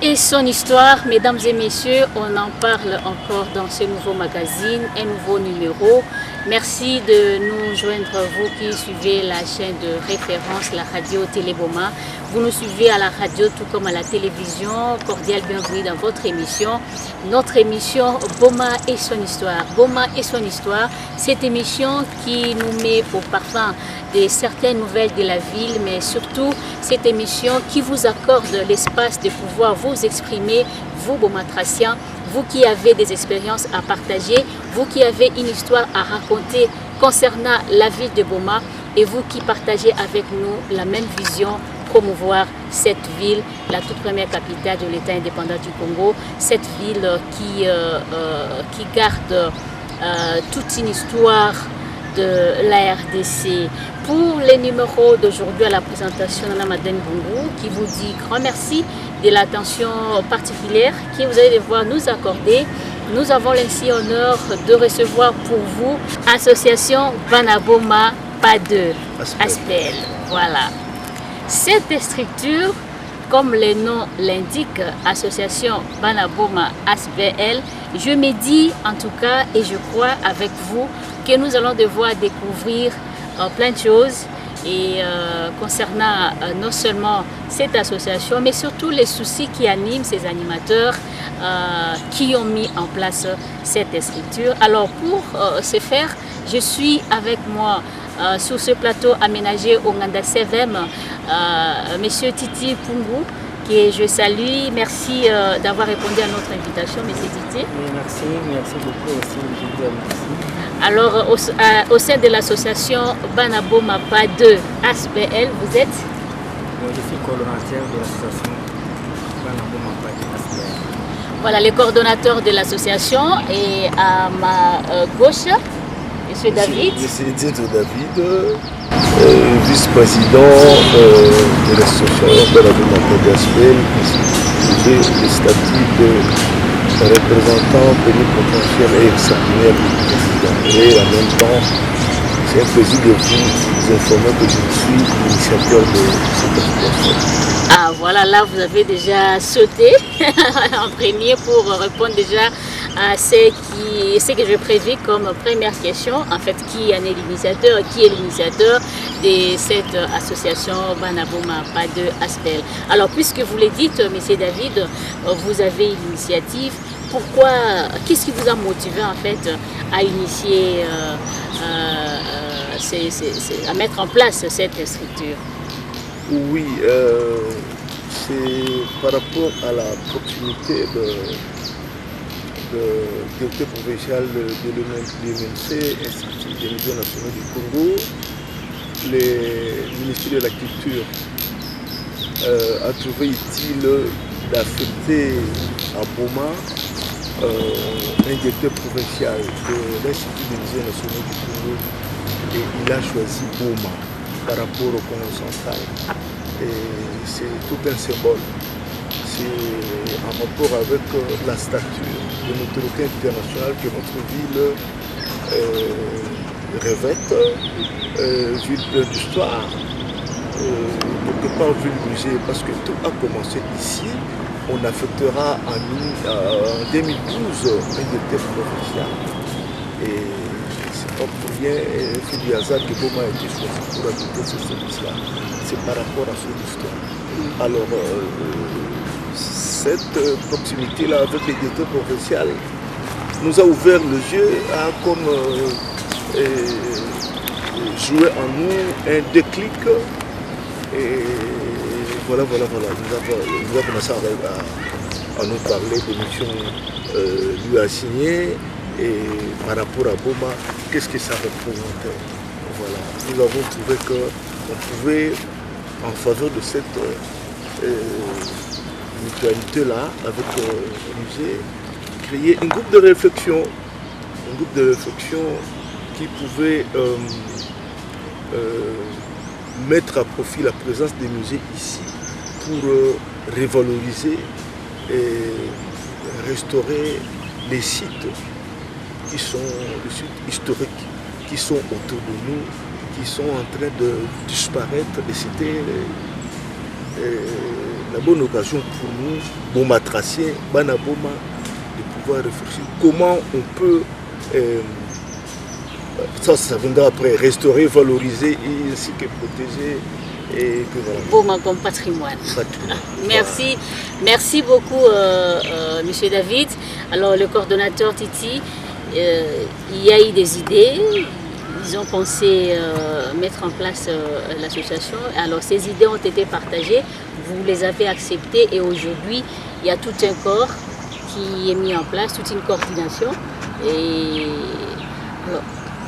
et son histoire, mesdames et messieurs, on en parle encore dans ce nouveau magazine, un nouveau numéro. Merci de nous joindre, vous qui suivez la chaîne de référence, la radio Télé Boma. Vous nous suivez à la radio tout comme à la télévision. Cordial bienvenue dans votre émission. Notre émission Boma et son histoire. Boma et son histoire, cette émission qui nous met au parfum de certaines nouvelles de la ville, mais surtout cette émission qui vous accorde l'espace de pouvoir vous exprimer, vous Bomatraciens, vous qui avez des expériences à partager, vous qui avez une histoire à raconter concernant la ville de Boma et vous qui partagez avec nous la même vision, promouvoir cette ville, la toute première capitale de l'État indépendant du Congo, cette ville qui garde toute une histoire de la RDC. Pour les numéros d'aujourd'hui à la présentation de Madeleine Bungu, qui vous dit grand merci de l'attention particulière que vous allez devoir nous accorder. Nous avons ainsi honneur de recevoir pour vous Association Banaboma PA2 Aspel. Voilà. Cette structure, comme le nom l'indique, Association Banaboma Aspel, je me dis en tout cas et je crois avec vous que nous allons devoir découvrir plein de choses et concernant non seulement cette association mais surtout les soucis qui animent ces animateurs qui ont mis en place cette structure. Alors pour ce faire, je suis avec moi sur ce plateau aménagé au Nganda 7e, Monsieur Titi Pungu, que je salue. Merci d'avoir répondu à notre invitation, Monsieur Titi. Merci beaucoup aussi. Je vous remercie. Alors, au sein de l'association Banaboma PA2 Aspel, vous êtes? Je suis coordonnateur de l'association Banaboma PA2 Aspel. Voilà, les coordonnateurs de l'association. Et à ma gauche, Monsieur David. Monsieur Dieto David, vice-président de l'association Banaboma PA2 Aspel. J'ai le statut de représentant plénipotentiaire et extraordinaire du président. Et en même temps, c'est un plaisir de vous informer que je suis l'initiateur de cette association. Ah voilà, là vous avez déjà sauté en premier pour répondre déjà à ce que je prévis comme première question. En fait, qui est l'initiateur de cette association Banaboma PA2 Aspel. Alors, puisque vous le dites, Monsieur David, vous avez une initiative. Pourquoi, qu'est-ce qui vous a motivé en fait à initier, à mettre en place cette structure? Oui, c'est par rapport à la proximité de directeur provincial de l'UMNC, Institut des Musées nationaux du Congo. Le ministère de la Culture a trouvé utile d'affecter à Boma un directeur provincial de l'Institut des Musées nationaux du Congo, et il a choisi Boma par rapport au Congo central. Et c'est tout un symbole. C'est en rapport avec la stature de notoriété internationale que notre ville revêt, ville d'histoire, quelque part ville musée, parce que tout a commencé ici. On affectera en 2012 un directeur provincial. Et c'est pas pour rien, c'est du hasard que Boma a été choisi pour habiter ce service-là. C'est par rapport à son histoire. Alors, cette proximité-là avec les directeurs provinciaux nous a ouvert les yeux à comme jouer en nous un déclic. Et voilà. Nous avons commencé à nous parler des missions lui assignées et par rapport à Boma, qu'est-ce que ça représentait. Voilà. Nous avons trouvé qu'on pouvait, en faveur de cette mutualité-là, avec le musée, créer un groupe de réflexion qui pouvait mettre à profit la présence des musées ici pour revaloriser et restaurer les sites qui sont les sites historiques, qui sont autour de nous, qui sont en train de disparaître. Et c'était la bonne occasion pour nous, Bomatraciens, Banaboma, de pouvoir réfléchir comment on peut, ça viendra après, restaurer, valoriser et ainsi que protéger. Et que voilà. Boma comme patrimoine. Merci, merci beaucoup Monsieur David. Alors le coordonnateur Titi, il y a eu des idées, ils ont pensé mettre en place l'association. Alors ces idées ont été partagées, vous les avez acceptées et aujourd'hui il y a tout un corps qui est mis en place, toute une coordination. Et alors,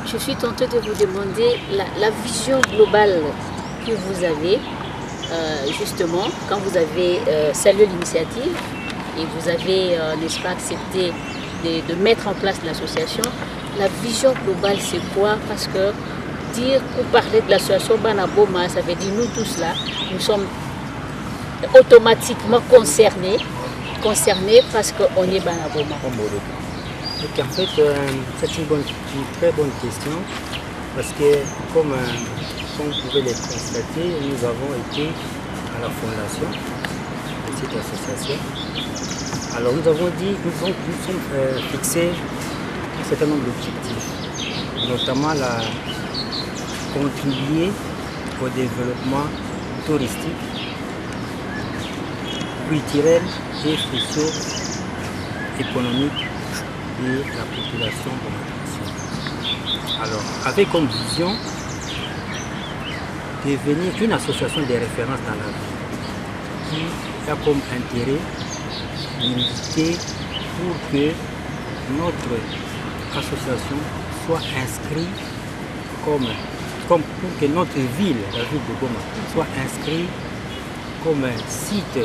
je suis tentée de vous demander la vision globale que vous avez, justement, quand vous avez salué l'initiative et vous avez, n'est-ce pas, accepté de mettre en place l'association, la vision globale c'est quoi? Parce que dire ou parler de l'association Banaboma, ça veut dire nous tous là, nous sommes automatiquement concernés parce qu'on est Banaboma. Donc en fait, c'est une très bonne question parce que comme vous pouvez le constater, nous avons été à la fondation de cette association. Alors nous avons dit, nous sommes fixés un certain nombre d'objectifs, notamment contribuer au développement touristique, culturel et socio-économique de la population bomatracienne. Alors, avec comme vision devenir une association de référence dans la vie qui a comme intérêt d'unité pour que notre association soit inscrite comme pour que notre ville, la ville de Goma, soit inscrite comme un site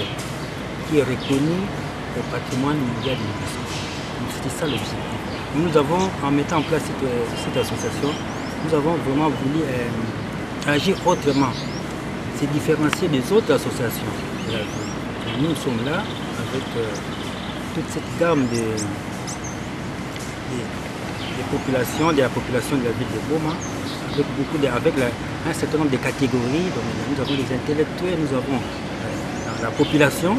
qui est reconnu au patrimoine mondial de l'UNESCO. C'était ça l'objectif. Nous avons, en mettant en place cette association, nous avons vraiment voulu agir autrement, se différencier des autres associations de la ville. Nous sommes là avec toute cette gamme de la population de la ville de Goma, avec un certain nombre de catégories. Donc, nous avons les intellectuels, nous avons la population,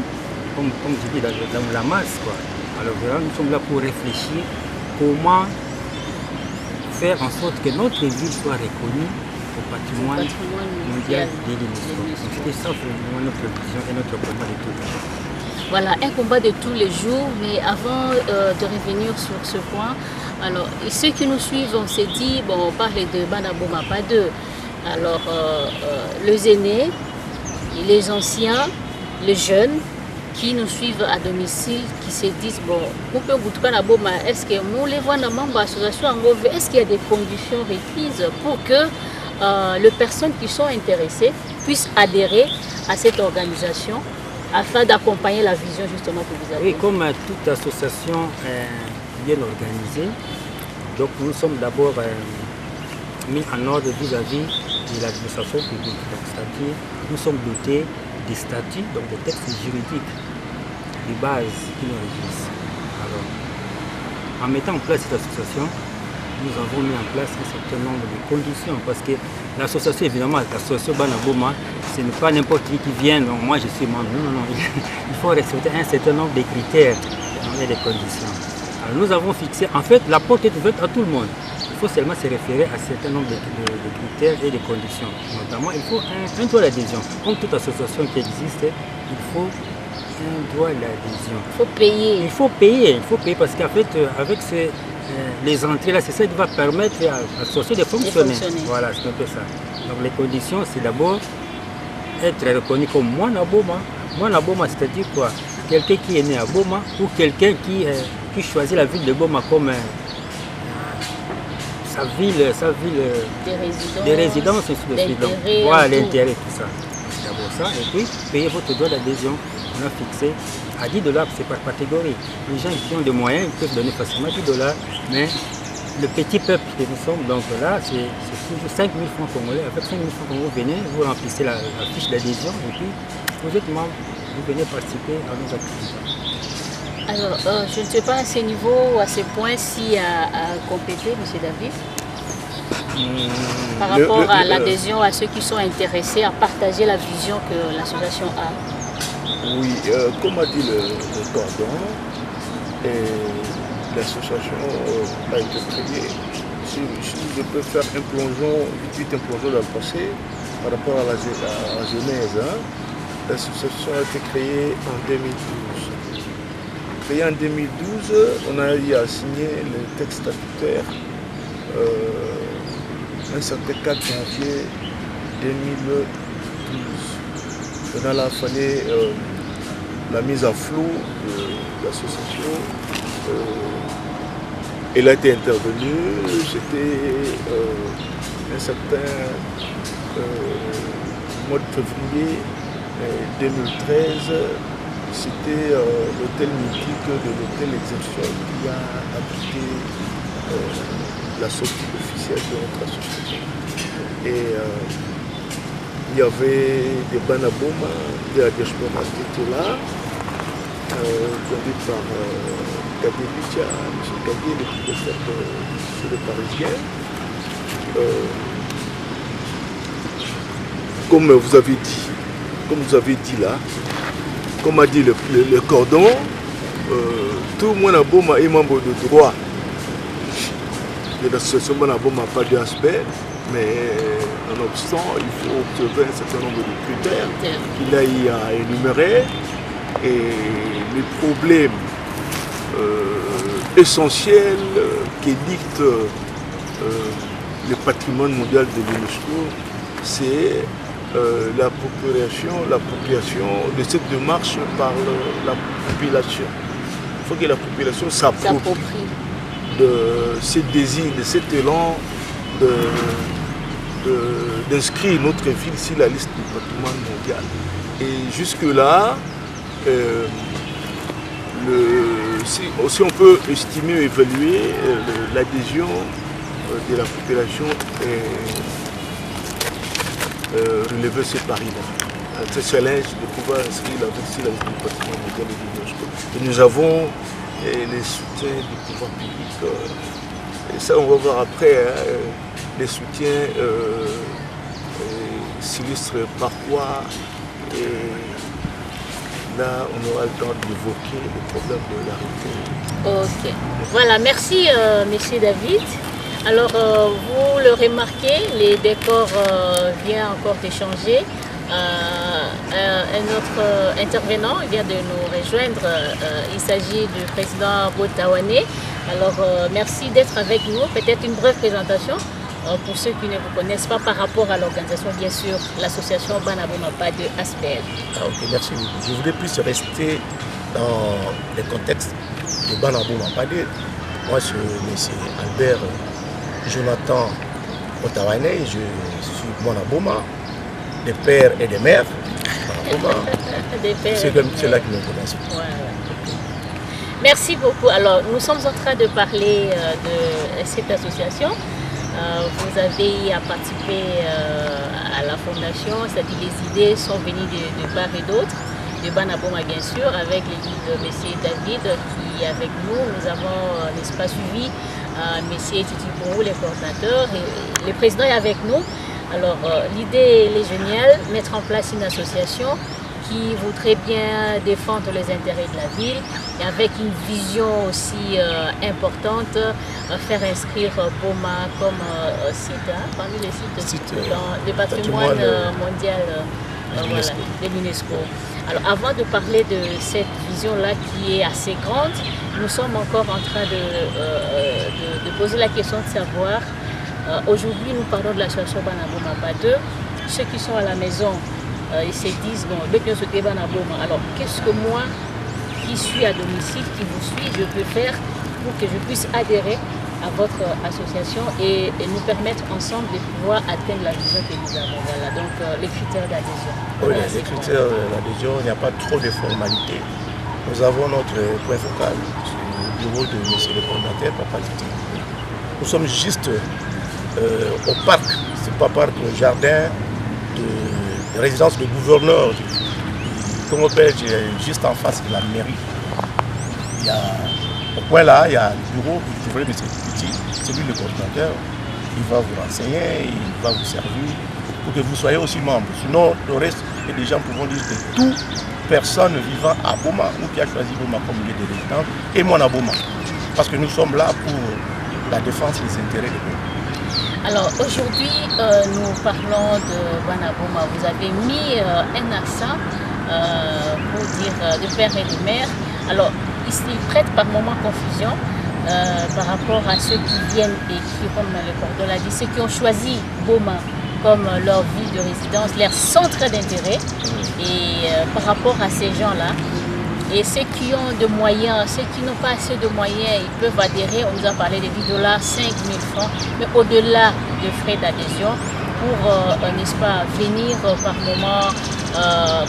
comme je dis, dans la masse, quoi. Alors voilà, nous sommes là pour réfléchir comment faire en sorte que notre ville soit reconnue au patrimoine mondial de l'UNESCO. C'était ça vraiment notre vision et notre combat de tous les jours. Voilà, un combat de tous les jours, mais avant de revenir sur ce point, alors ceux qui nous suivent, on s'est dit, bon, on parle de Banaboma, pas d'eux. Alors, les aînés, les anciens, les jeunes, qui nous suivent à domicile, qui se disent, bon, est-ce que nous les voyons dans l'association, est-ce qu'il y a des conditions requises pour que les personnes qui sont intéressées puissent adhérer à cette organisation afin d'accompagner la vision justement que vous avez? Oui, comme toute association bien organisée, donc nous sommes d'abord mis en ordre vis-à-vis de l'administration publique. C'est-à-dire nous sommes dotés des statuts, donc des textes juridiques de base qui nous régissent. Alors, en mettant en place cette association, nous avons mis en place un certain nombre de conditions parce que l'association, évidemment, l'association Banaboma, ce n'est pas n'importe qui vient, donc moi je suis membre. Non, il faut respecter un certain nombre de critères et de conditions. Alors, nous avons fixé, en fait, la porte est ouverte à tout le monde. Il faut seulement se référer à un certain nombre de critères et de conditions. Notamment, il faut un droit d'adhésion. Comme toute association qui existe, il faut un droit d'adhésion. Il faut payer. Il faut payer parce qu'en fait, avec les entrées là, c'est ça qui va permettre à l'association de fonctionner. Voilà, c'est un peu ça. Donc les conditions, c'est d'abord être reconnu comme Mwanaboma. Mwanaboma, c'est-à-dire quoi? Quelqu'un qui est né à Boma ou quelqu'un qui choisit la ville de Boma comme sa ville des résidences et tout de suite. Voilà l'intérêt, tout ça. C'est d'abord ça. Et puis, payer votre droit d'adhésion. On a fixé à $10, c'est par catégorie. Les gens qui ont des moyens, ils peuvent donner facilement $10, mais le petit peuple que nous sommes, donc là, c'est toujours 5 000 francs congolais. Avec 5 000 francs congolais, vous venez, vous remplissez la fiche d'adhésion et puis vous êtes membre, vous venez participer à nos activités. Alors, je ne sais pas à ce niveau ou à ce point si à compléter, M. David, par rapport à l'adhésion à ceux qui sont intéressés à partager la vision que l'association a. Oui, comme a dit le cordon, l'association a été créée. Si je peux faire un plongeon, vite un plongeon dans le passé par rapport à la genèse. Hein. L'association a été créée en 2012. Créée en 2012, on a eu à signer le texte statutaire un certain 4 janvier 2012. Dans la fallait la mise à flot de l'association. Elle a été intervenue, c'était un certain mois de février 2013, c'était l'hôtel mythique de l'hôtel Exception qui a abrité la sortie officielle de notre association. Et il y avait des Banaboma de la diaspora qui étaient là, conduits par Kadé-Bicha, M. Kadé, le professeur de Parisien. Comme vous avez dit là, comme a dit le cordon, tout le monde est membre de droit de l'association Banaboma, pas d'aspect, mais nonobstant, il faut observer un certain nombre de critères qu'il a eu à énumérer et les problèmes essentiels qui dictent le patrimoine mondial de l'UNESCO, c'est l'appropriation de cette démarche par la population. Il faut que la population s'approprie de ce désir, de cet élan d'inscrire notre ville sur la liste du patrimoine mondial. Et jusque-là, si on peut estimer et évaluer l'adhésion de la population relever ce pari-là. Ce challenge de pouvoir inscrire la ville sur la liste du patrimoine mondial de l'UNESCO. Et nous avons les soutiens du pouvoir public. Et ça, on va voir après. Les soutiens s'illustrent par quoi, et là on aura le temps d'évoquer les problèmes de la région. Ok, voilà, merci Monsieur David. Alors vous le remarquez, les décors viennent encore de changer. Un autre intervenant vient de nous rejoindre, il s'agit du président Botawane. Alors merci d'être avec nous, peut-être une brève présentation. Pour ceux qui ne vous connaissent pas par rapport à l'organisation, bien sûr, l'association Banaboma Pas de ASPL. Ok, merci beaucoup. Je voudrais plus rester dans le contexte de Banaboma Pas de. Moi, je suis M. Albert Jonathan Botawane, je suis Banaboma, des pères et des mères. C'est comme ceux-là qui me connaissent. Voilà. Merci beaucoup. Alors, nous sommes en train de parler de cette association. Vous avez à participer à la fondation, c'est-à-dire les idées sont venues de part et d'autre, de Banaboma bien sûr, avec le guide M. David qui est avec nous. Nous avons, n'est-ce pas, suivi M. Titipourou, le coordinateur, et le président est avec nous. Alors l'idée elle est géniale, mettre en place une association qui voudrait bien défendre les intérêts de la ville et avec une vision aussi importante, faire inscrire Boma comme site, parmi les sites dans le patrimoine mondial de l'UNESCO. Alors avant de parler de cette vision-là qui est assez grande, nous sommes encore en train de poser la question de savoir, aujourd'hui nous parlons de l'association Banaboma Pas 2, ceux qui sont à la maison, ils se disent, bon, alors qu'est-ce que moi, qui suis à domicile, qui vous suis, je peux faire pour que je puisse adhérer à votre association et nous permettre ensemble de pouvoir atteindre la vision que nous avons. Voilà, donc les critères d'adhésion. Oui, les critères d'adhésion, il n'y a pas trop de formalités. Nous avons notre point focal sur le bureau de M. le coordinateur, Papa Liti. Nous sommes juste au parc, c'est pas parc, le jardin de résidence du gouverneur du Congo belge, juste en face de la mairie. Il y a, au point là, il y a le bureau, vous trouverez M. Petit, c'est lui le coordinateur. Il va vous renseigner, il va vous servir pour que vous soyez aussi membre. Sinon, le reste, les gens pourront dire que toute personne vivant à Boma ou qui a choisi Boma comme lieu de résidence est mon à Boma. Parce que nous sommes là pour la défense des intérêts de Boma. Alors aujourd'hui, nous parlons de Wanaboma. Vous avez mis un accent pour dire de père et de mère. Alors, il prête par moments confusion par rapport à ceux qui viennent et qui, comme le cordon l'a dit, ceux qui ont choisi Boma comme leur ville de résidence, leur centre d'intérêt. Et par rapport à ces gens-là, et ceux qui ont de moyens, ceux qui n'ont pas assez de moyens, ils peuvent adhérer. On nous a parlé de 10 $, 5 000 francs, mais au-delà de frais d'adhésion, pour, n'est-ce pas, venir par moment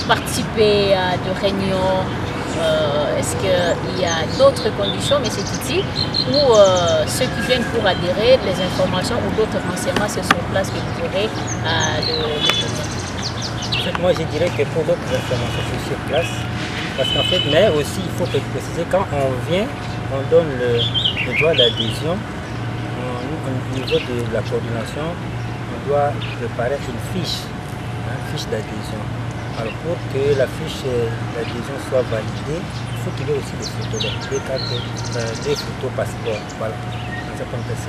participer à des réunions. Est-ce qu'il y a d'autres conditions, mais c'est ici où ceux qui viennent pour adhérer, les informations ou d'autres renseignements, c'est sur place que vous pourrez le donner. Moi, je dirais que pour d'autres informations, c'est sur place. Parce qu'en fait, mais aussi, il faut préciser, quand on vient, on donne le droit d'adhésion. Au niveau de la coordination, on doit préparer une fiche d'adhésion. Alors pour que la fiche d'adhésion soit validée, il faut qu'il y ait aussi des photos, des photos passeport. Voilà, ça peut être.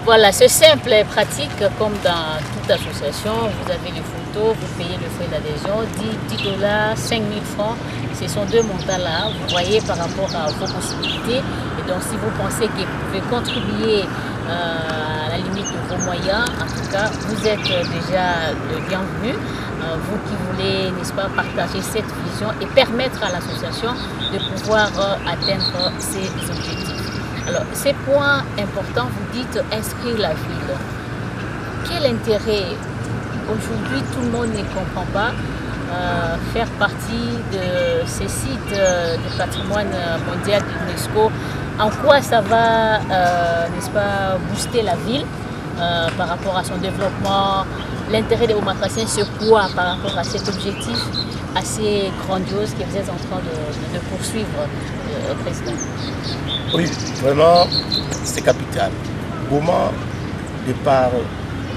Voilà, c'est simple et pratique comme dans toute association. Vous avez les photos, vous payez le frais d'adhésion, 10 $, 5 000 francs. Ce sont deux montants-là. Vous voyez par rapport à vos possibilités. Et donc si vous pensez que vous pouvez contribuer à la limite de vos moyens, en tout cas, vous êtes déjà le bienvenu. Vous qui voulez, n'est-ce pas, partager cette vision et permettre à l'association de pouvoir atteindre ses objectifs. Alors, ces points importants, vous dites inscrire la ville. Quel intérêt? Aujourd'hui, tout le monde ne comprend pas faire partie de ces sites de patrimoine mondial de l'UNESCO. En quoi ça va, n'est-ce pas, booster la ville par rapport à son développement? L'intérêt des Bomatraciens, c'est quoi par rapport à cet objectif assez grandiose que vous êtes en train de poursuivre, Président? Oui, vraiment, c'est capital. Boma, de par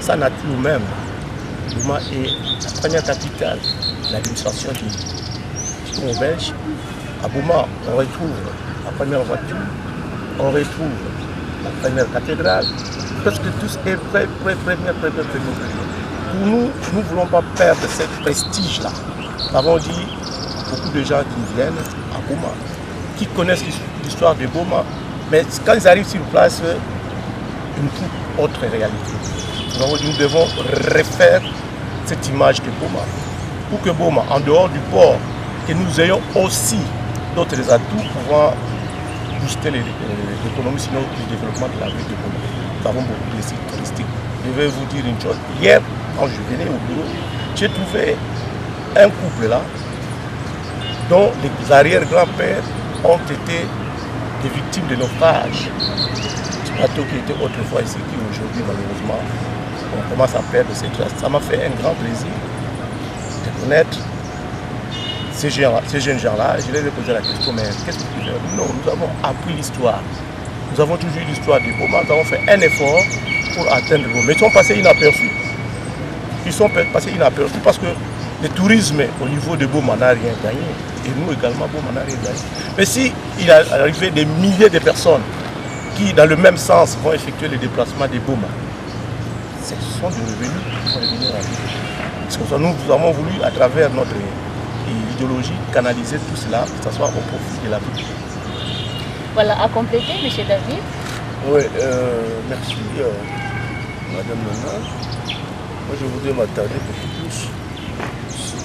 sa nature même, Boma est la première capitale de l'administration du Congo belge. À Boma, on retrouve la première voiture, on retrouve la première cathédrale, presque tous est première. Pour nous, nous ne voulons pas perdre ce prestige-là. Nous avons dit beaucoup de gens qui viennent à Boma, qui connaissent l'histoire de Boma, mais quand ils arrivent sur place, une toute autre réalité. Nous devons refaire cette image de Boma, pour que Boma, en dehors du port, que nous ayons aussi d'autres atouts pouvant booster l'économie, sinon le développement de la ville de Boma. Nous avons beaucoup de sites touristiques. Je vais vous dire une chose. Hier, quand je venais au bureau, j'ai trouvé un couple là, dont les arrière-grands-pères ont été des victimes de naufrage. Ce bateau qui était autrefois ici, qui aujourd'hui, malheureusement, on commence à perdre ses traces. Ça m'a fait un grand plaisir de connaître ces jeunes gens-là. Je leur ai posé la question, mais qu'est-ce que tu fais? Non, nous avons appris l'histoire. Nous avons toujours eu l'histoire du Boma. Nous avons fait un effort pour atteindre le Boma. Mais ils sont passés inaperçus. Ils sont passés inaperçus parce que le tourisme au niveau de Boma n'a rien gagné. Et nous également, Boma n'a rien gagné. Mais si il a arrivé des milliers de personnes qui, dans le même sens, vont effectuer les déplacements de Boma, ce sont des revenus qui vont revenir à nous. C'est pour ça que nous avons voulu, à travers notre idéologie, canaliser tout cela, que ce soit au profit de la ville. Voilà, à compléter, M. David. Oui, merci, Madame Nana. Moi, je voudrais m'attarder beaucoup plus sur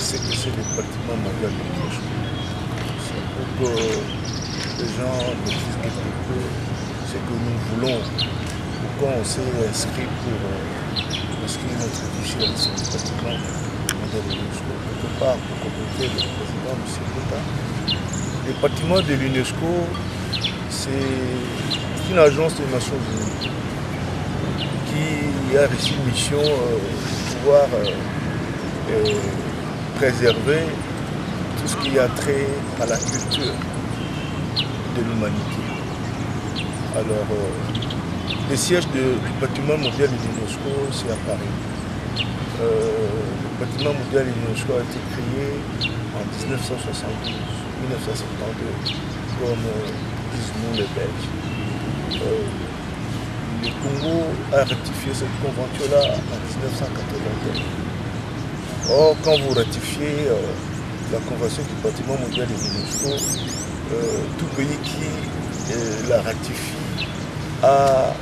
ce que c'est le bâtiment mondial de l'UNESCO. C'est pour que les gens disent quelque peu ce que nous voulons, pourquoi on s'est inscrit pour inscrire notre fichier sur le bâtiment mondial de l'UNESCO. Quelque part, pour compléter le président M. Kota, le bâtiment de l'UNESCO, c'est une agence des Nations Unies qui a reçu une mission de pouvoir préserver tout ce qui a trait à la culture de l'humanité. Alors, le siège du bâtiment mondial de l'UNESCO, c'est à Paris. le bâtiment mondial de l'UNESCO a été créé en 1972, comme disent nous les Belges. Le Congo a rectifié cette convention-là en 1981. Or, quand vous ratifiez la convention du bâtiment mondial de l'UNESCO, tout pays qui la ratifie a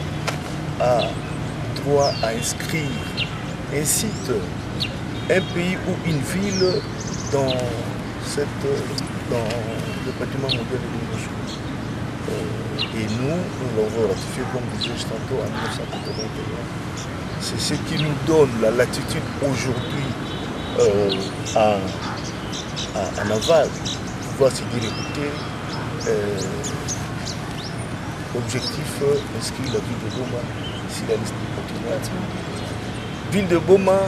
droit à inscrire un site, un pays ou une ville dans le bâtiment mondial de l'UNESCO. Et nous l'avons ratifié, comme disais-je tantôt, en 1981. C'est ce qui nous donne la latitude aujourd'hui en aval, pouvoir se dire, écoutez, objectif inscrit la ville de Boma sur la liste du patrimoine. Ville de Boma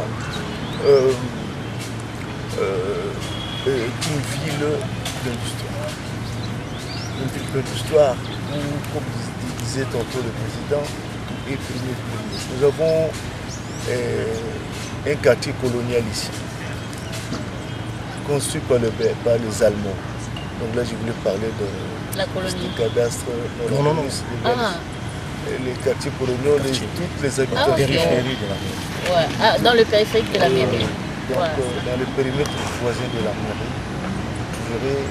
est une ville d'industrie. Une ville d'industrie où, comme disait tantôt le président, tout est premier. Nous avons un quartier colonial ici, construit par les Allemands. Donc là, je voulais parler de la colonie. Du cadastre. Non. Les quartiers coloniaux, toutes les habitations. Périphérie de la mairie. Ouais. Ah, dans le périphérique de la mairie. Donc, dans le périmètre voisin de la mairie, vous aurez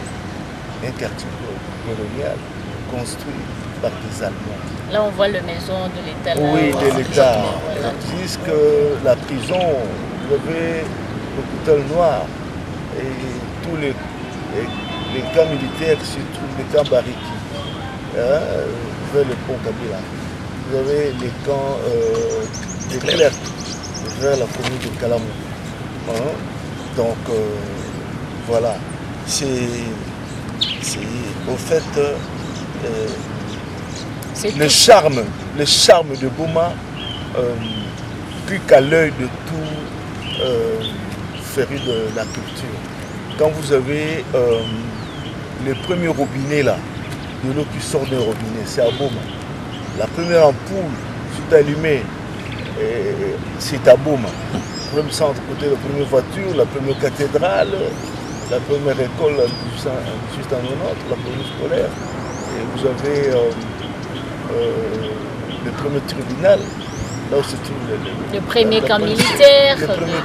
un quartier colonial construit par des Allemands. Là, on voit les maisons de l'État. Oui, de l'État. Tandis que la prison, vous avez l'hôpital noir et tous les camps militaires, surtout les camps Bariki, vers le pont Kabila. Vous avez les camps des clercs vers la commune de Kalamou. Donc voilà, c'est au fait le charme de Boma plus qu'à l'œil de tout féru de la culture. Quand vous avez le premier robinet là, de l'eau qui sort d'un robinet, c'est à Boma. La première ampoule fut allumée, c'est à Boma. Le premier centre côté, la première voiture, la première cathédrale, la première école juste en notre, la première scolaire. Et vous avez le premier tribunal, là où se trouve le premier camp militaire,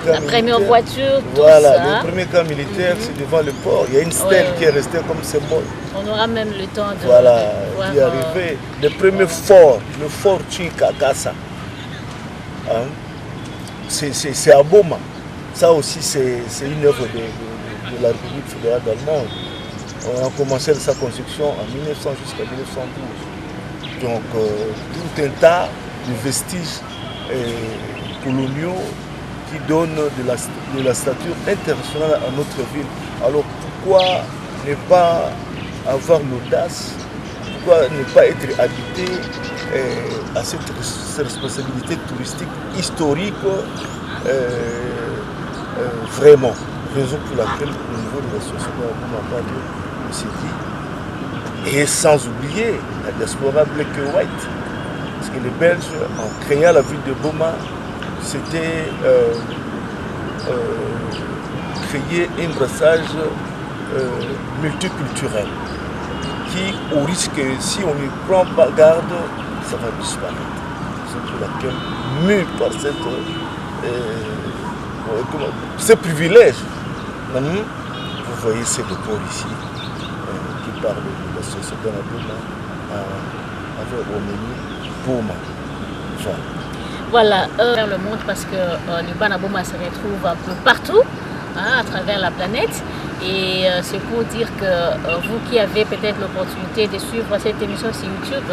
la première voiture. Voilà, le premier camp militaire, c'est devant le port. Il y a une stèle qui est restée comme symbole. On aura même le temps de d'y arriver. Le premier fort, le fort Chinkakasa. C'est à Boma. Ça aussi, c'est une œuvre de la République fédérale d'Allemagne. On a commencé sa construction en 1900 jusqu'à 1912. Donc, tout un tas de vestiges coloniaux qui donnent de la stature internationale à notre ville. Alors, pourquoi ne pas avoir l'audace, pourquoi ne pas être habité à cette responsabilité touristique historique vraiment, raison pour laquelle au niveau de l'association de la on s'est dit, et sans oublier la diaspora black and white, parce que les Belges, en créant la ville de Boma, c'était créer un brassage multiculturel qui, au risque, si on ne prend pas garde, ça va disparaître. C'est pour laquelle, mû par ces privilèges, vous voyez ces reports ici qui parlent de l'association de la Boma avec Omeni Boma. Voilà, vers le monde parce que le Banaboma se retrouve un peu partout, à travers la planète. Et c'est pour dire que vous qui avez peut-être l'opportunité de suivre cette émission sur YouTube,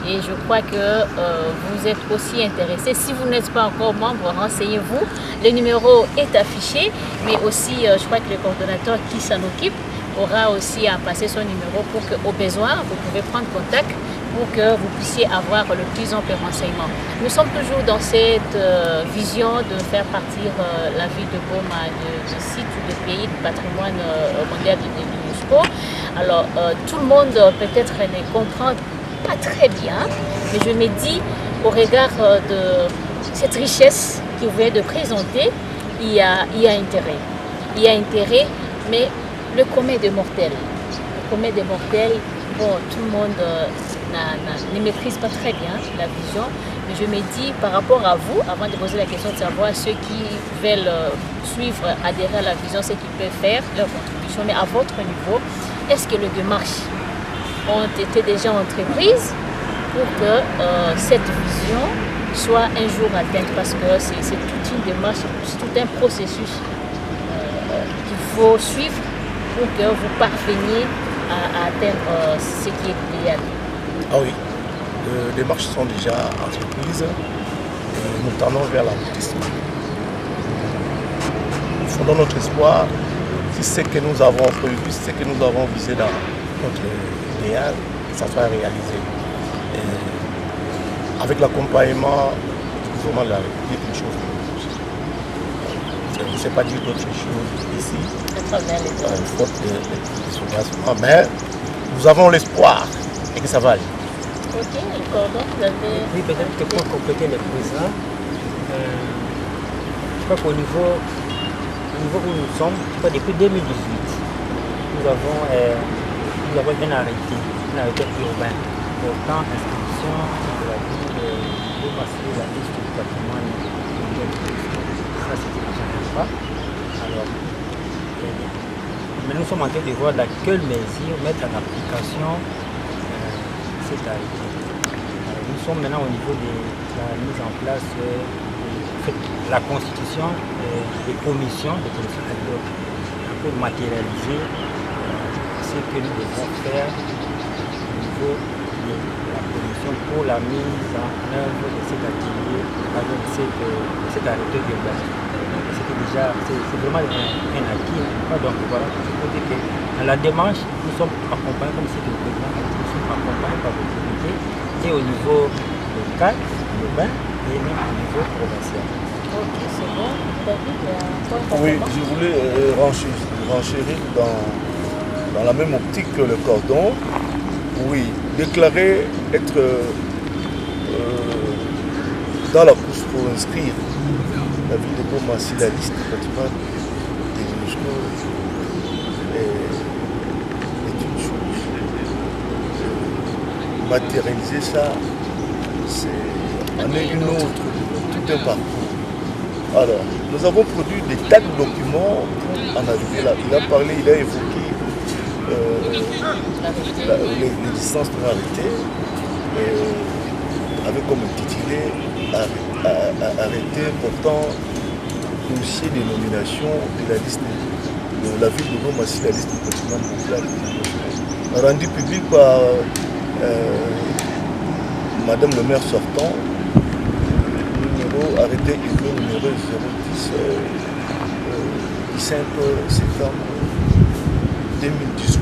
et je crois que vous êtes aussi intéressé. Si vous n'êtes pas encore membre, renseignez-vous. Le numéro est affiché, mais aussi je crois que le coordonnateur qui s'en occupe aura aussi à passer son numéro pour qu'au besoin, vous pouvez prendre contact pour que vous puissiez avoir le plus ample renseignement. Nous sommes toujours dans cette vision de faire partir la ville de Boma de site ou de pays du patrimoine mondial de l'UNESCO. Alors, tout le monde peut-être ne comprend pas très bien, mais je me dis, au regard de cette richesse qu'il vient de présenter, il y a intérêt. Il y a intérêt, mais le commun des mortels. Le commun des mortels, bon, tout le monde ne maîtrise pas très bien la vision. Mais je me dis, par rapport à vous, avant de poser la question de savoir ceux qui veulent suivre, adhérer à la vision, ce qu'ils peuvent faire, leur contribution, mais à votre niveau, est-ce que les démarches ont été déjà entreprises pour que cette vision soit un jour atteinte? Parce que c'est toute une démarche, c'est tout un processus qu'il faut suivre pour que vous parveniez à atteindre ce qui est idéal. Ah oui, les démarches sont déjà entreprises et nous tendons vers l'aboutissement. Nous fondons notre espoir si ce que nous avons prévu, si ce que nous avons visé dans notre idéal, ça sera réalisé. Et avec l'accompagnement du gouvernement de la République, une chose. Je ne sais pas dire d'autres choses ici. Faute de mais nous avons l'espoir et que ça va aller. Ok, le cordon, vous avez... Oui, peut-être que pour compléter le président, je crois qu'au niveau où nous sommes, depuis 2018, nous avons un arrêté urbain portant inscription de la ville de Massé, la liste du patrimoine. Ça, c'était déjà un pas. Alors, mais nous sommes en train de voir dans quelle mesure mettre en application cet arrêté. Nous sommes maintenant au niveau de la mise en place de la constitution des commissions ad hoc pour matérialiser ce que nous devons faire au niveau de la commission pour la mise en œuvre de cet atelier, de cet arrêté urbain. C'est vraiment un acquis. Donc voilà, je peux dire que dans la démarche, nous sommes accompagnés, comme c'est le président, nous sommes accompagnés par le comité et au niveau local, urbain et même au niveau provincial. Ok, c'est bon. David, Oui, je voulais renchérir dans la même optique que le cordon. Oui, déclarer être dans la course pour inscrire la ville de Goma sur la liste du patrimoine de l'UNESCO est une chose. Matérialiser ça, c'est amener une autre, tout un parcours. Alors, nous avons produit des tas de documents pour en arriver là. Il a parlé, il a évoqué les distances pour arrêter, avec comme intitulé arrêté portant dossier de nomination de la liste de la ville de Goma sur la liste du patrimoine mondial, rendu public par Madame le maire sortant, arrêté numéro 010 du 5 septembre 2018.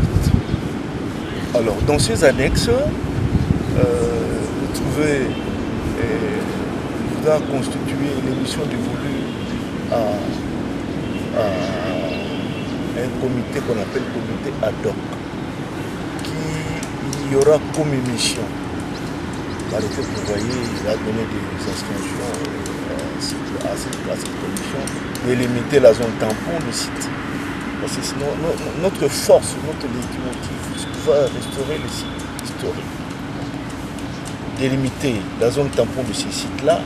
Alors, dans ces annexes, vous trouvez nous a constitué l'émission dévolue à un comité qu'on appelle comité ad hoc, qui y aura comme émission. L'arrêté prévoyé, il a donné des instructions à cette commission de limiter la zone tampon du site. Parce que sinon, notre force, notre légitimité, c'est de pouvoir restaurer le site historique. Délimiter la zone tampon de ces sites-là,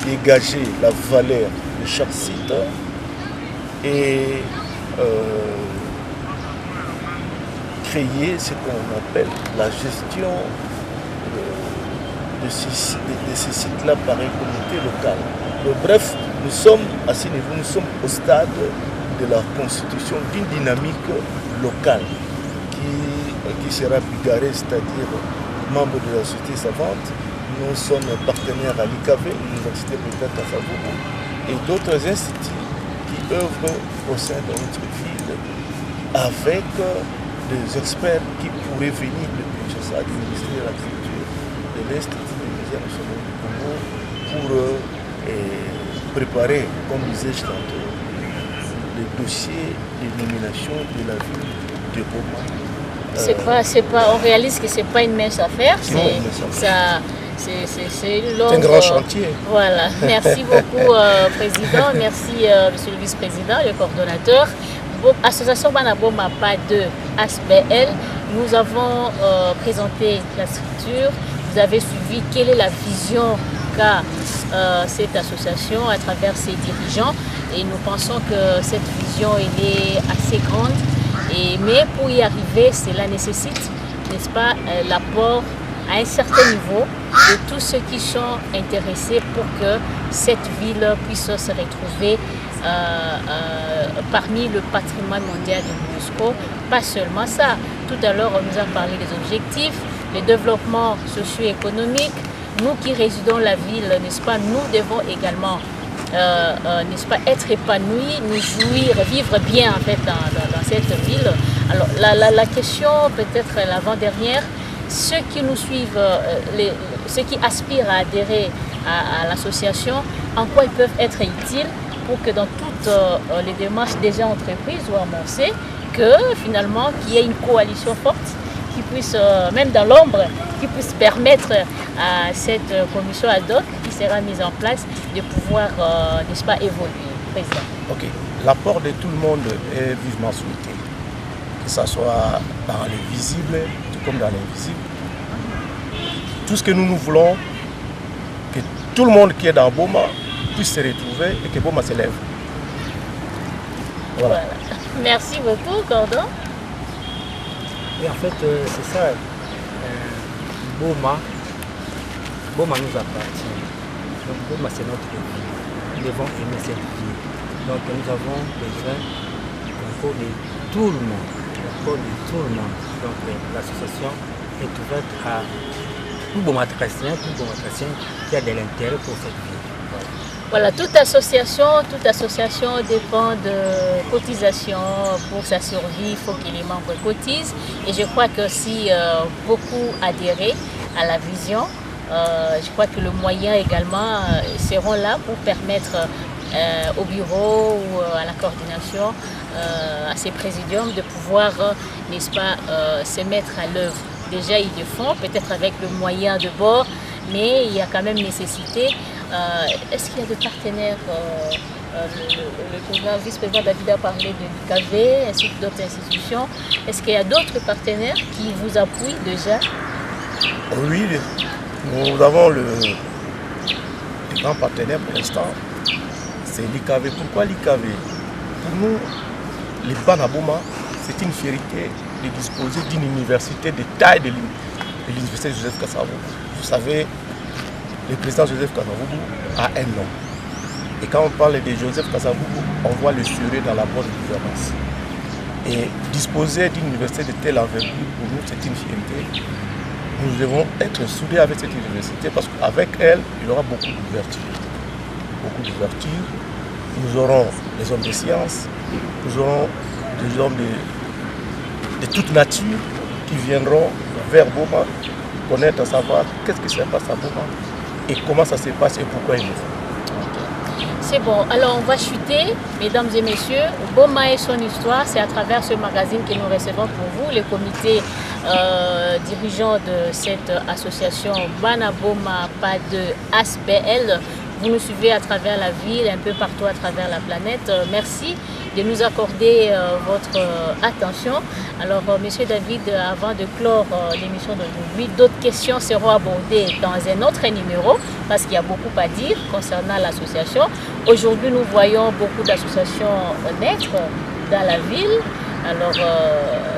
dégager la valeur de chaque site et créer ce qu'on appelle la gestion de ces sites-là par une communauté locale. Donc, bref, nous sommes à ce niveau, nous sommes au stade de la constitution d'une dynamique locale qui sera bigarrée, c'est-à-dire membre de la société savante. Nous sommes partenaires à l'IKV, l'Université Bédate à Favourou, et d'autres instituts qui œuvrent au sein de notre ville avec des experts qui pourraient venir de Kinshasa, du ministère de la Culture, de l'Institut des médias nationaux du Congo, pour préparer, comme disais-je tantôt, les dossiers de nomination de la ville de Goma. On réalise que ce n'est pas une mince affaire. c'est une longue... C'est un grand chantier. Voilà. Merci beaucoup, Président. Merci, Monsieur le Vice-président, le coordonnateur. Association Banaboma pas de ASBL, nous avons présenté la structure. Vous avez suivi quelle est la vision qu'a cette association à travers ses dirigeants. Et nous pensons que cette vision elle est assez grande. Mais pour y arriver, cela nécessite, n'est-ce pas, l'apport à un certain niveau de tous ceux qui sont intéressés pour que cette ville puisse se retrouver parmi le patrimoine mondial de l'UNESCO. Pas seulement ça. Tout à l'heure, on nous a parlé des objectifs, le développement socio-économique. Nous qui résidons la ville, n'est-ce pas, nous devons également n'est-ce pas, être épanouis, nous jouir, vivre bien en fait dans cette ville. Alors la question peut-être l'avant-dernière, ceux qui nous suivent, ceux qui aspirent à adhérer à l'association, en quoi ils peuvent être utiles pour que dans toutes les démarches déjà entreprises ou amorcées, que finalement qu'il y ait une coalition forte qui puisse, même dans l'ombre, qui puisse permettre à cette commission ad hoc qui sera mise en place de pouvoir, n'est-ce pas, évoluer. Président. Ok. L'apport de tout le monde est vivement souhaité, que ce soit dans les visibles comme dans l'invisible. Tout ce que nous voulons, que tout le monde qui est dans Boma puisse se retrouver et que Boma s'élève. Voilà. Merci beaucoup, Cordon. Et en fait, c'est ça. Boma nous appartient. Donc Boma, c'est notre vie. Nous devons aimer cette vie. Donc nous avons besoin encore de tout le monde. Donc l'association est ouverte à tout Bomatracien qui a de l'intérêt pour cette vie. Voilà, toute association dépend de cotisation pour sa survie. Il faut que les membres cotisent. Et je crois que si beaucoup adhéraient à la vision, je crois que le moyen également seront là pour permettre au bureau ou à la coordination, à ces présidiums de pouvoir, n'est-ce pas, se mettre à l'œuvre. Déjà, ils le font, peut-être avec le moyen de bord, mais il y a quand même nécessité. Est-ce qu'il y a des partenaires, le vice-président David a parlé de l'IKV ainsi que d'autres institutions. Est-ce qu'il y a d'autres partenaires qui vous appuient déjà? Oui, nous avons le grand partenaire pour l'instant, c'est l'IKV. Pourquoi l'IKV? Pour nous, les Banaboma, c'est une fierté de disposer d'une université de taille de l'université Joseph Kasavubu. Vous savez, le président Joseph Kasavubu a un nom. Et quand on parle de Joseph Kasavubu, on voit le sérieux dans la bonne gouvernance. Et disposer d'une université de telle envergure, pour nous, c'est une fierté. Nous devons être soudés avec cette université parce qu'avec elle, il y aura beaucoup d'ouverture. Beaucoup d'ouverture. Nous aurons des hommes de sciences, nous aurons des hommes de toute nature qui viendront vers Boma, connaître, à savoir qu'est-ce qui se passe à Boma et comment ça se passe et pourquoi ils le font. C'est bon, alors on va chuter, mesdames et messieurs. Boma et son histoire, c'est à travers ce magazine que nous recevons pour vous, le comité dirigeant de cette association Banaboma pas de ASBL. Vous nous suivez à travers la ville, un peu partout à travers la planète. Merci de nous accorder votre attention. Alors, Monsieur David, avant de clore l'émission d'aujourd'hui, d'autres questions seront abordées dans un autre numéro parce qu'il y a beaucoup à dire concernant l'association. Aujourd'hui, nous voyons beaucoup d'associations naître dans la ville. Alors,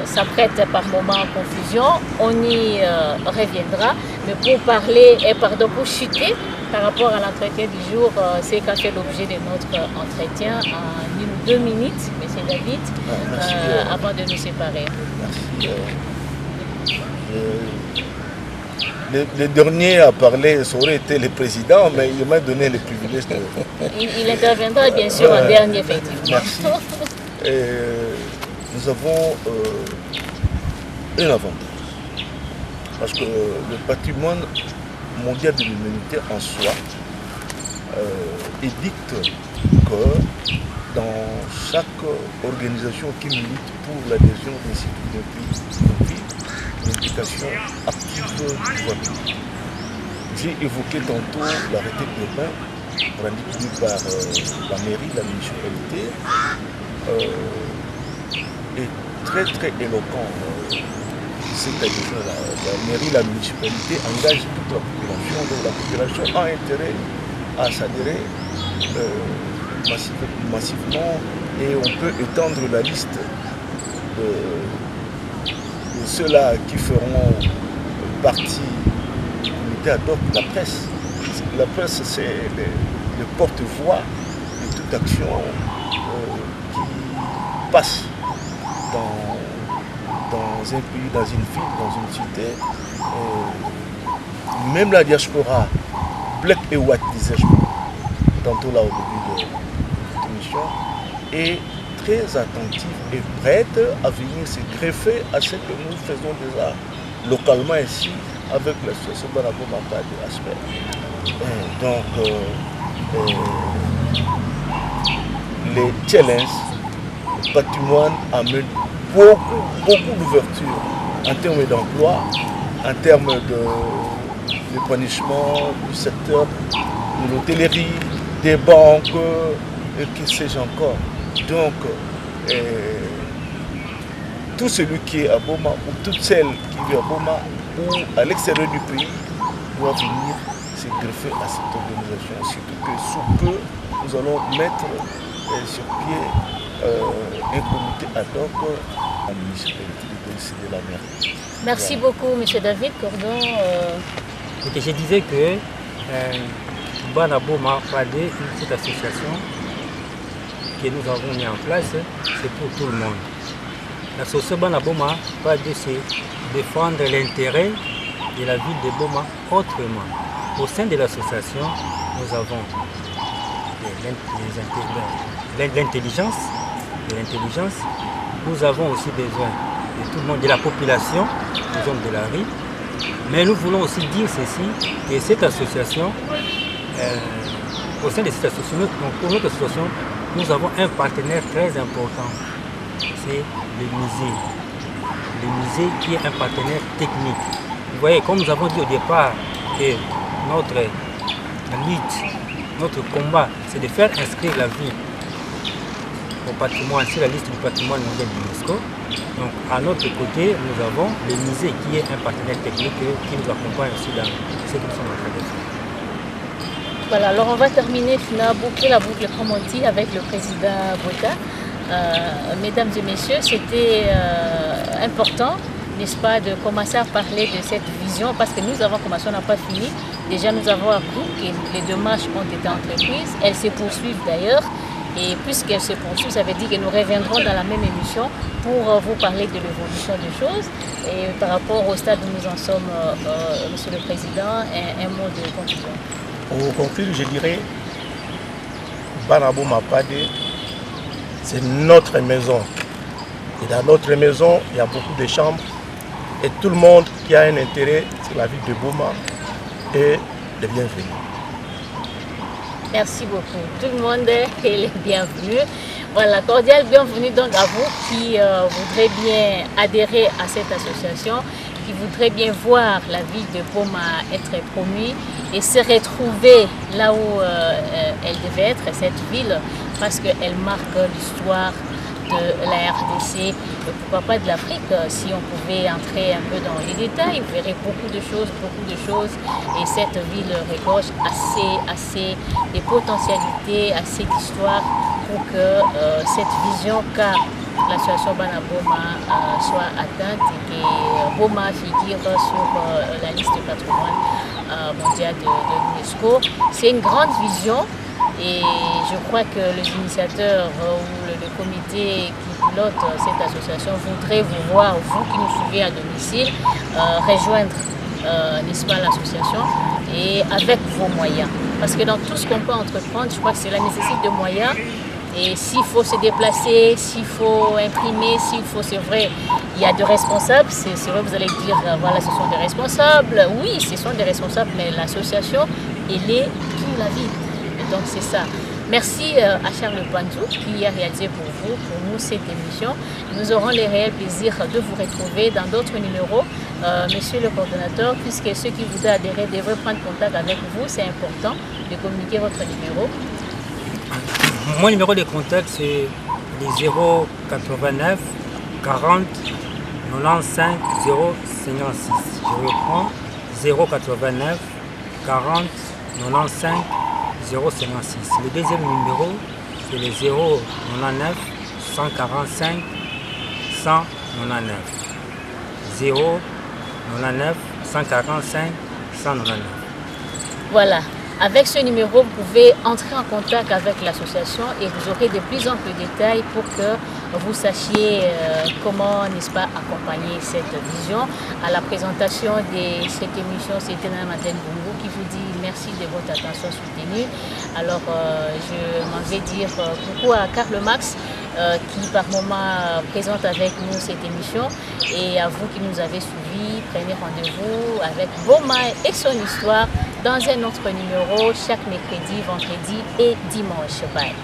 ça prête par moments confusion. On y reviendra. Mais pour parler, pour chuter par rapport à l'entretien du jour, c'est qu'a fait l'objet de notre entretien en 1 ou 2 minutes, M. David, avant de nous séparer. Merci. Le dernier à parler, ça aurait été le président, mais il m'a donné le privilège de... Il interviendra bien sûr en dernier, effectivement. Merci. Nous avons un avantage, parce que le patrimoine mondial de l'humanité en soi édicte que dans chaque organisation qui milite pour l'adhésion d'un pays, l'implication active du pouvoir public. J'ai évoqué tantôt l'arrêté urbain rendu par la mairie, la municipalité, est très très éloquent. C'est-à-dire que la mairie, la municipalité engage toute la population, donc la population a intérêt à s'adhérer massivement, et on peut étendre la liste de ceux-là qui feront partie du comité ad hoc de la presse. La presse, c'est le porte-voix de toute action qui passe dans un pays, dans une ville, dans une cité. Même la diaspora, black et white, disais-je tantôt là au début de cette émission, est très attentive et prête à venir se greffer à ce que nous faisons déjà localement ici avec l'association Banabo Mapa de Asper. Donc, les challenges, le patrimoine amène beaucoup d'ouverture en termes d'emploi, en termes d'épanouissement du secteur de l'hôtellerie, des banques, et que sais-je encore. Donc, tout celui qui est à Boma ou toute celle qui vit à Boma ou à l'extérieur du pays doit venir se greffer à cette organisation. Surtout que sous peu, nous allons mettre sur pied un comité ad hoc à la municipalité de la mer. Merci beaucoup, M. David Cordon. Je disais que Banabo Mapa, cette association que nous avons mis en place, c'est pour tout le monde. L'association Banabo Mapa, c'est défendre l'intérêt de la ville de Boma autrement. Au sein de l'association, nous avons l'intelligence, nous avons aussi besoin de tout le monde, de la population, des hommes de la rue. Mais nous voulons aussi dire ceci, que cette association, au sein de cette association, pour notre association, nous avons un partenaire très important, c'est le musée. Le musée qui est un partenaire technique. Vous voyez, comme nous avons dit au départ, que notre lutte, notre combat, c'est de faire inscrire la ville au patrimoine, sur la liste du patrimoine mondial de l'UNESCO. Donc à notre côté, nous avons le musée qui est un partenaire technique qui nous accompagne aussi dans ce que nous sommes en train de faire. Voilà, alors on va terminer, boucler la boucle comme on dit avec le président Bota. Mesdames et messieurs, c'était important, n'est-ce pas, de commencer à parler de cette vision, parce que nous avons commencé, on n'a pas fini. Déjà, nous avons appris que les démarches ont été entreprises, elles se poursuivent d'ailleurs, et puisqu'elles se poursuivent, ça veut dire que nous reviendrons dans la même émission pour vous parler de l'évolution des choses. Et par rapport au stade où nous en sommes, Monsieur le Président, un mot de conclusion. Pour conclure, je dirais, Banabo Mapa, c'est notre maison. Et dans notre maison, il y a beaucoup de chambres. Et tout le monde qui a un intérêt sur la ville de Boma est le bienvenu. Merci beaucoup. Tout le monde est le bienvenu. Voilà, cordial bienvenue donc à vous qui voudrez bien adhérer à cette association, qui voudrait bien voir la ville de Boma être promue et se retrouver là où elle devait être, cette ville, parce qu'elle marque l'histoire de la RDC, pourquoi pas de l'Afrique. Si on pouvait entrer un peu dans les détails, vous verrez beaucoup de choses, et cette ville regorge assez de potentialités, assez d'histoire pour que cette vision qu'a l'association Banaboma soit atteinte et que Boma figure sur la liste du patrimoine mondial de l'UNESCO. C'est une grande vision et je crois que les initiateurs ou le comité qui pilote cette association voudraient vous voir, vous qui nous suivez à domicile, rejoindre n'est-ce pas, l'association et avec vos moyens. Parce que dans tout ce qu'on peut entreprendre, je crois que cela nécessite de moyens. Et s'il faut se déplacer, s'il faut imprimer, s'il faut, c'est vrai, il y a des responsables, c'est vrai, vous allez dire, voilà, ce sont des responsables. Oui, ce sont des responsables, mais l'association, elle est pour la ville. Et donc c'est ça. Merci à Charles Pantou qui a réalisé pour nous, cette émission. Nous aurons le réel plaisir de vous retrouver dans d'autres numéros. Monsieur le coordonnateur, puisque ceux qui voudraient adhérer devraient prendre contact avec vous, c'est important de communiquer votre numéro. Mon numéro de contact, c'est les 089 40 95 056. Je reprends 089 40 95 056. Le deuxième numéro, c'est le 099 145 199. 099 145 199. Voilà. Avec ce numéro, vous pouvez entrer en contact avec l'association et vous aurez de plus amples détails pour que vous sachiez comment, n'est-ce pas, accompagner cette vision. À la présentation de cette émission, c'était Nana Madeleine Bongo qui vous dit merci de votre attention soutenue. Alors, je m'en vais dire coucou à Karl Max qui par moment présente avec nous cette émission, et à vous qui nous avez suivis, prenez rendez-vous avec Boma et son histoire dans un autre numéro chaque mercredi, vendredi et dimanche. Bye.